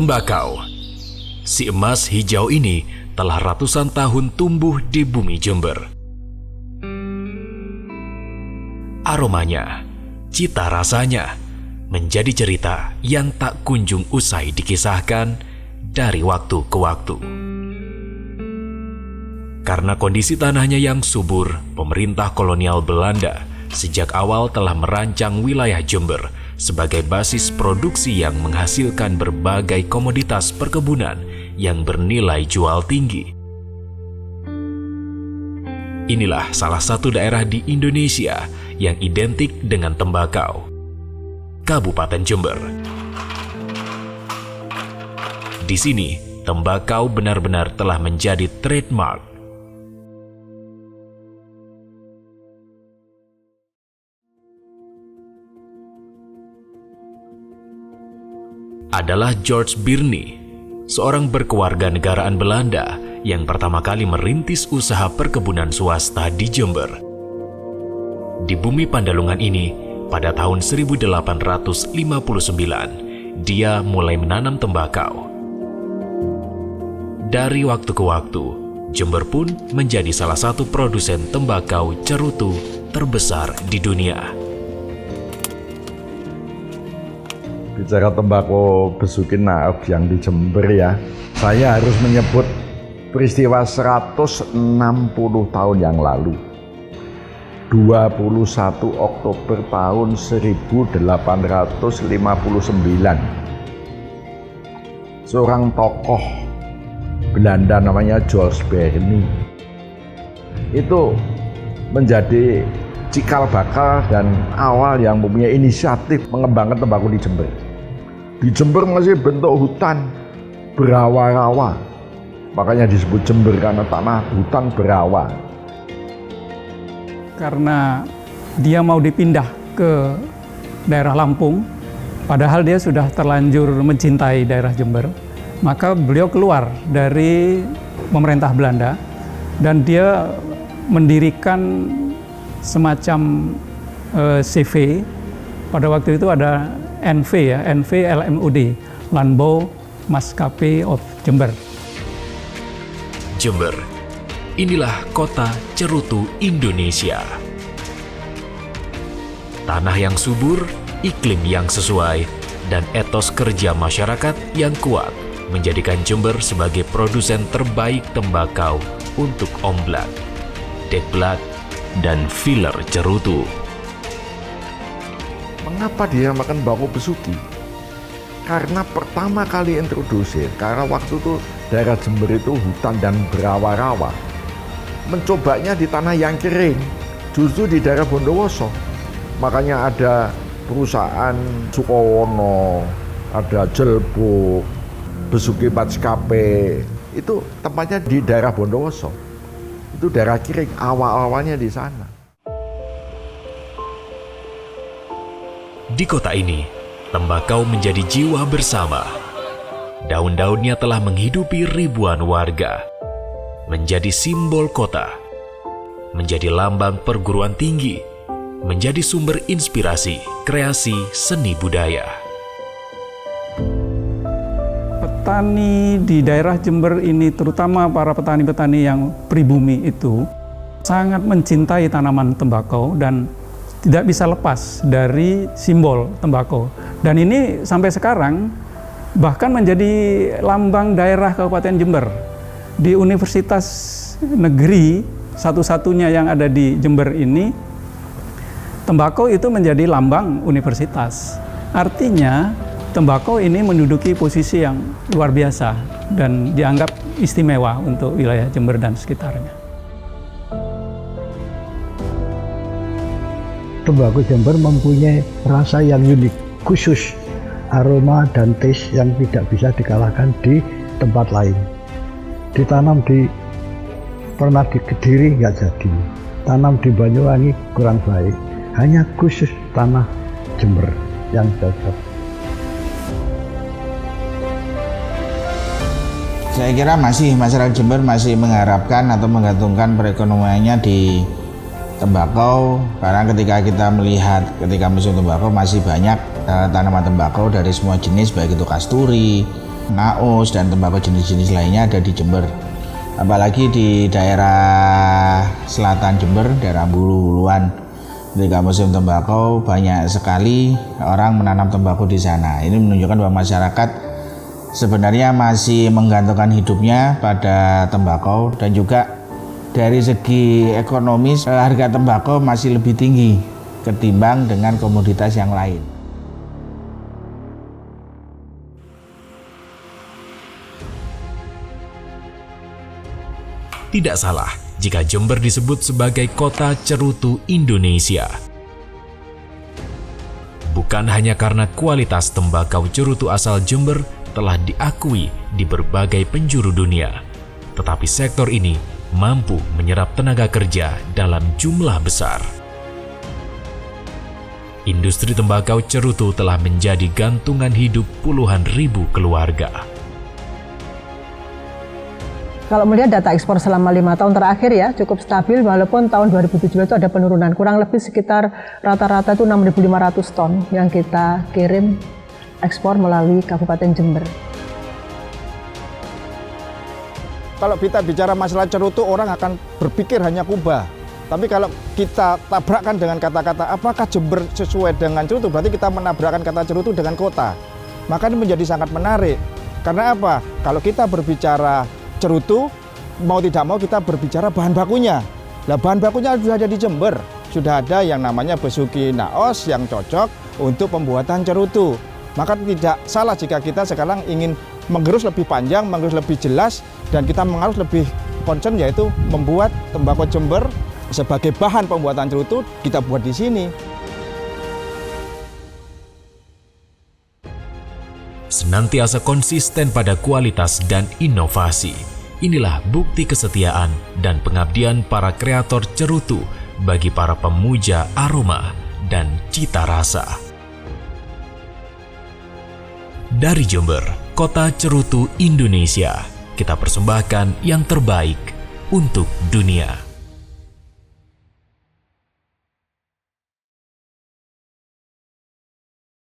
Tembakau. Si emas hijau ini telah ratusan tahun tumbuh di bumi Jember. Aromanya, cita rasanya, menjadi cerita yang tak kunjung usai dikisahkan dari waktu ke waktu. Karena kondisi tanahnya yang subur, pemerintah kolonial Belanda sejak awal telah merancang wilayah Jember sebagai basis produksi yang menghasilkan berbagai komoditas perkebunan yang bernilai jual tinggi. Inilah salah satu daerah di Indonesia yang identik dengan tembakau, Kabupaten Jember. Di sini, tembakau benar-benar telah menjadi trademark. Adalah George Birnie, seorang berkewarganegaraan Belanda yang pertama kali merintis usaha perkebunan swasta di Jember. Di bumi Pandalungan ini, pada tahun 1859, dia mulai menanam tembakau. Dari waktu ke waktu, Jember pun menjadi salah satu produsen tembakau cerutu terbesar di dunia. Bicara tembakau Besuki Naef yang di Jember ya, saya harus menyebut peristiwa 160 tahun yang lalu. 21 Oktober tahun 1859. Seorang tokoh Belanda namanya George Birnie itu menjadi cikal bakal dan awal yang mempunyai inisiatif mengembangkan tembakau di Jember. Di Jember masih bentuk hutan berawa-rawa, makanya disebut Jember karena tanah hutan berawa. Karena dia mau dipindah ke daerah Lampung, padahal dia sudah terlanjur mencintai daerah Jember, maka beliau keluar dari pemerintah Belanda dan dia mendirikan semacam CV. Pada waktu itu ada NV ya, NV LMUD, Landbouw Maskapai of Jember. Jember, inilah kota cerutu Indonesia. Tanah yang subur, iklim yang sesuai, dan etos kerja masyarakat yang kuat menjadikan Jember sebagai produsen terbaik tembakau untuk omblat, dekblat, dan filler cerutu. Mengapa dia makan tembakau Besuki? Karena pertama kali introduksi, karena waktu itu daerah Jember itu hutan dan berawa-rawa. Mencobanya di tanah yang kering, justru di daerah Bondowoso. Makanya ada perusahaan Sukowono, ada Jelbuk, Besuki Maskapai, itu tempatnya di daerah Bondowoso. Itu daerah kering, awal-awalnya di sana. Di kota ini, tembakau menjadi jiwa bersama. Daun-daunnya telah menghidupi ribuan warga, menjadi simbol kota, menjadi lambang perguruan tinggi, menjadi sumber inspirasi, kreasi seni budaya. Petani di daerah Jember ini, terutama para petani-petani yang pribumi itu, sangat mencintai tanaman tembakau dan tidak bisa lepas dari simbol tembakau. Dan ini sampai sekarang bahkan menjadi lambang daerah Kabupaten Jember. Di Universitas Negeri satu-satunya yang ada di Jember ini, tembakau itu menjadi lambang universitas. Artinya tembakau ini menduduki posisi yang luar biasa dan dianggap istimewa untuk wilayah Jember dan sekitarnya. Tembakau Jember mempunyai rasa yang unik, khusus, aroma dan taste yang tidak bisa dikalahkan di tempat lain. Ditanam pernah di Kediri nggak jadi, tanam di Banyuwangi kurang baik, hanya khusus tanah Jember yang cocok. Saya kira masyarakat Jember masih mengharapkan atau menggantungkan perekonomiannya di tembakau, karena ketika musim tembakau masih banyak tanaman tembakau dari semua jenis, baik itu kasturi, naos, dan tembakau jenis-jenis lainnya ada di Jember. Apalagi di daerah selatan Jember, daerah Bulu-Buluan, ketika musim tembakau banyak sekali orang menanam tembakau di sana. Ini menunjukkan bahwa masyarakat sebenarnya masih menggantungkan hidupnya pada tembakau, dan juga dari segi ekonomis harga tembakau masih lebih tinggi ketimbang dengan komoditas yang lain. Tidak salah jika Jember disebut sebagai kota cerutu Indonesia. Bukan hanya karena kualitas tembakau cerutu asal Jember telah diakui di berbagai penjuru dunia, tetapi sektor ini mampu menyerap tenaga kerja dalam jumlah besar. Industri tembakau cerutu telah menjadi gantungan hidup puluhan ribu keluarga. Kalau melihat data ekspor selama 5 tahun terakhir ya cukup stabil, walaupun tahun 2017 itu ada penurunan, kurang lebih sekitar rata-rata itu 6.500 ton yang kita kirim ekspor melalui Kabupaten Jember. Kalau kita bicara masalah cerutu, orang akan berpikir hanya Kuba. Tapi kalau kita tabrakkan dengan kata-kata apakah Jember sesuai dengan cerutu, berarti kita menabrakkan kata cerutu dengan kota. Maka ini menjadi sangat menarik. Karena apa? Kalau kita berbicara cerutu, mau tidak mau kita berbicara bahan bakunya. Nah, bahan bakunya sudah ada di Jember. Sudah ada yang namanya besuki naos yang cocok untuk pembuatan cerutu. Maka tidak salah jika kita sekarang ingin menggerus lebih panjang, menggerus lebih jelas, dan kita harus lebih concern yaitu membuat tembakau Jember sebagai bahan pembuatan cerutu kita buat di sini. Senantiasa konsisten pada kualitas dan inovasi. Inilah bukti kesetiaan dan pengabdian para kreator cerutu bagi para pemuja aroma dan cita rasa. Dari Jember, kota cerutu Indonesia, kita persembahkan yang terbaik untuk dunia.